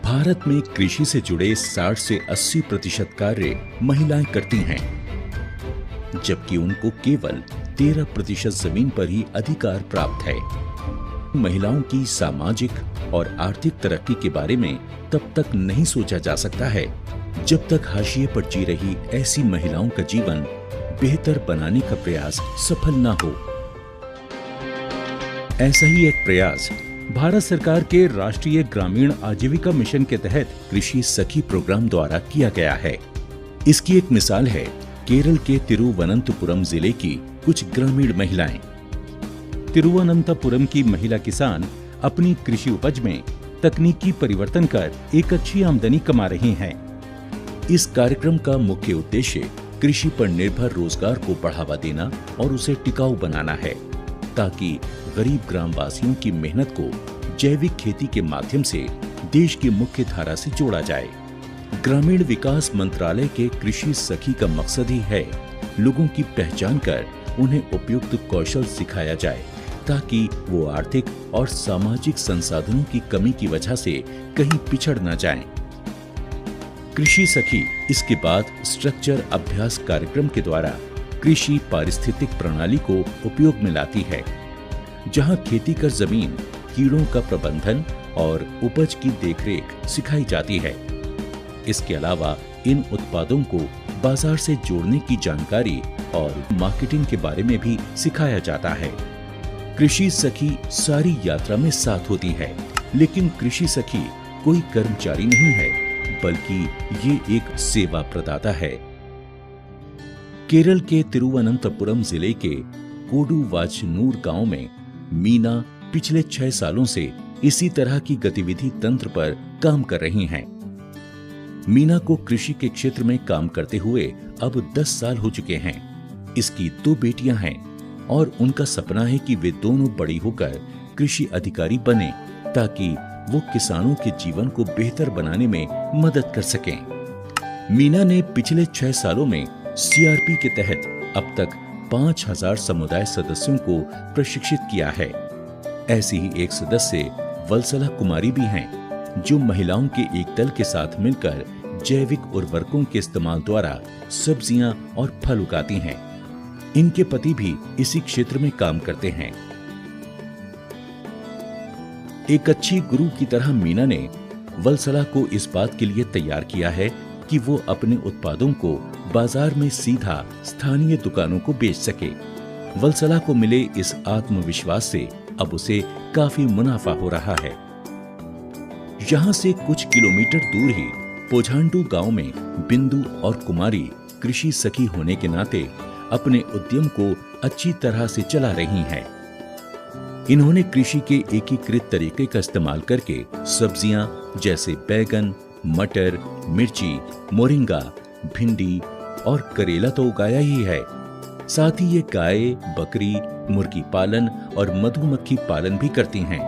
भारत में कृषि से जुड़े 60 से 80% कार्य महिलाएं करती हैं, जबकि उनको केवल 13% जमीन पर ही अधिकार प्राप्त है। महिलाओं की सामाजिक और आर्थिक तरक्की के बारे में तब तक नहीं सोचा जा सकता है जब तक हाशिए पर जी रही ऐसी महिलाओं का जीवन बेहतर बनाने का प्रयास सफल न हो। ऐसा ही एक प्रयास भारत सरकार के राष्ट्रीय ग्रामीण आजीविका मिशन के तहत कृषि सखी प्रोग्राम द्वारा किया गया है। इसकी एक मिसाल है केरल के तिरुवनंतपुरम जिले की कुछ ग्रामीण महिलाएं। तिरुवनंतपुरम की महिला किसान अपनी कृषि उपज में तकनीकी परिवर्तन कर एक अच्छी आमदनी कमा रही हैं। इस कार्यक्रम का मुख्य उद्देश्य कृषि पर निर्भर रोजगार को बढ़ावा देना और उसे टिकाऊ बनाना है, ताकि गरीब ग्रामवासियों की मेहनत को जैविक खेती के माध्यम से देश की मुख्य धारा से जोड़ा जाए। ग्रामीण विकास मंत्रालय के कृषि सखी का मकसद ही है लोगों की पहचान कर उन्हें उपयुक्त कौशल सिखाया जाए, ताकि वो आर्थिक और सामाजिक संसाधनों की कमी की वजह से कहीं पिछड़ न जाएं। कृषि सखी इसके बाद स्ट्रक्चर अभ्यास कार्यक्रम के द्वारा कृषि पारिस्थितिक प्रणाली को उपयोग में लाती है, जहां खेती कर जमीन, कीड़ों का प्रबंधन और उपज की देखरेख सिखाई जाती है। इसके अलावा इन उत्पादों को बाजार से जोड़ने की जानकारी और मार्केटिंग के बारे में भी सिखाया जाता है। कृषि सखी सारी यात्रा में साथ होती है, लेकिन कृषि सखी कोई कर्मचारी नहीं है, बल्कि ये एक सेवा प्रदाता है। केरल के तिरुवनंतपुरम जिले के कोडुवाचनूर गांव में मीना पिछले 6 सालों से इसी तरह की गतिविधि तंत्र पर काम कर रही हैं। मीना को कृषि के क्षेत्र में काम करते हुए अब 10 साल हो चुके हैं। इसकी 2 बेटियां हैं और उनका सपना है कि वे दोनों बड़ी होकर कृषि अधिकारी बने, ताकि वो किसानों के जीवन को बेहतर बनाने में मदद कर सकें। मीना ने पिछले 6 सालों में सीआरपी के तहत अब तक 5000 समुदाय सदस्यों को प्रशिक्षित किया है। ऐसी ही एक सदस्य वत्सला कुमारी भी हैं, जो महिलाओं के एक दल के साथ मिलकर जैविक उर्वरकों के इस्तेमाल द्वारा सब्जियां और फल उगाती हैं। इनके पति भी इसी क्षेत्र में काम करते हैं। एक अच्छी गुरु की तरह मीना ने वत्सला को इस बात के लिए तैयार किया है कि वो अपने उत्पादों को बाजार में सीधा स्थानीय दुकानों को बेच सके। वत्सला को मिले इस आत्मविश्वास से अब उसे काफी मुनाफा हो रहा है। यहाँ से कुछ किलोमीटर दूर ही पोझांडू गांव में बिंदु और कुमारी कृषि सखी होने के नाते अपने उद्यम को अच्छी तरह से चला रही हैं। इन्होंने कृषि के एकीकृत तरीके का इस्तेमाल करके सब्जियां जैसे बैगन, मटर, मिर्ची, मोरिंगा, भिंडी और करेला तो उगाया ही है। साथ ही ये गाय, बकरी, मुर्गी पालन और मधुमक्खी पालन भी करती हैं।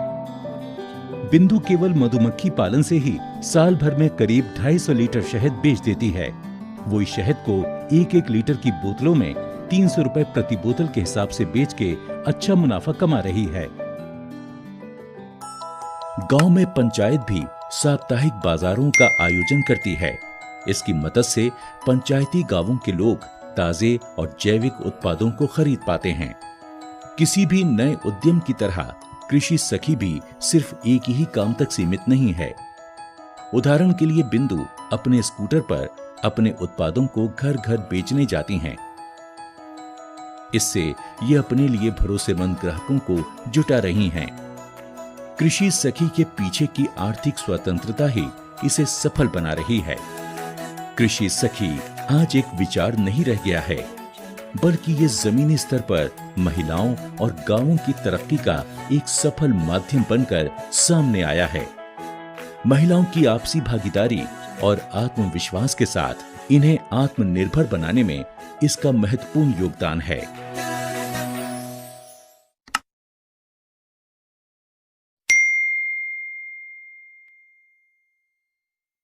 बिंदु केवल मधुमक्खी पालन से ही साल भर में करीब 250 लीटर शहद बेच देती है। वो इस शहद को 1-1 लीटर की बोतलों में 300 रुपए प्रति बोतल के हिसाब से बेच के अच्छा मुनाफा कमा रही है। गांव में पंचायत भी साप्ताहिक बाजारों का आयोजन करती है। इसकी मदद से पंचायती गांवों के लोग ताजे और जैविक उत्पादों को खरीद पाते हैं। किसी भी नए उद्यम की तरह कृषि सखी भी सिर्फ एक ही काम तक सीमित नहीं है। उदाहरण के लिए बिंदु अपने स्कूटर पर अपने उत्पादों को घर घर बेचने जाती हैं। इससे ये अपने लिए भरोसेमंद ग्राहकों को जुटा रही हैं। कृषि सखी के पीछे की आर्थिक स्वतंत्रता ही इसे सफल बना रही है। कृषि सखी आज एक विचार नहीं रह गया है, बल्कि ये जमीनी स्तर पर महिलाओं और गांवों की तरक्की का एक सफल माध्यम बनकर सामने आया है। महिलाओं की आपसी भागीदारी और आत्मविश्वास के साथ इन्हें आत्मनिर्भर बनाने में इसका महत्वपूर्ण योगदान है।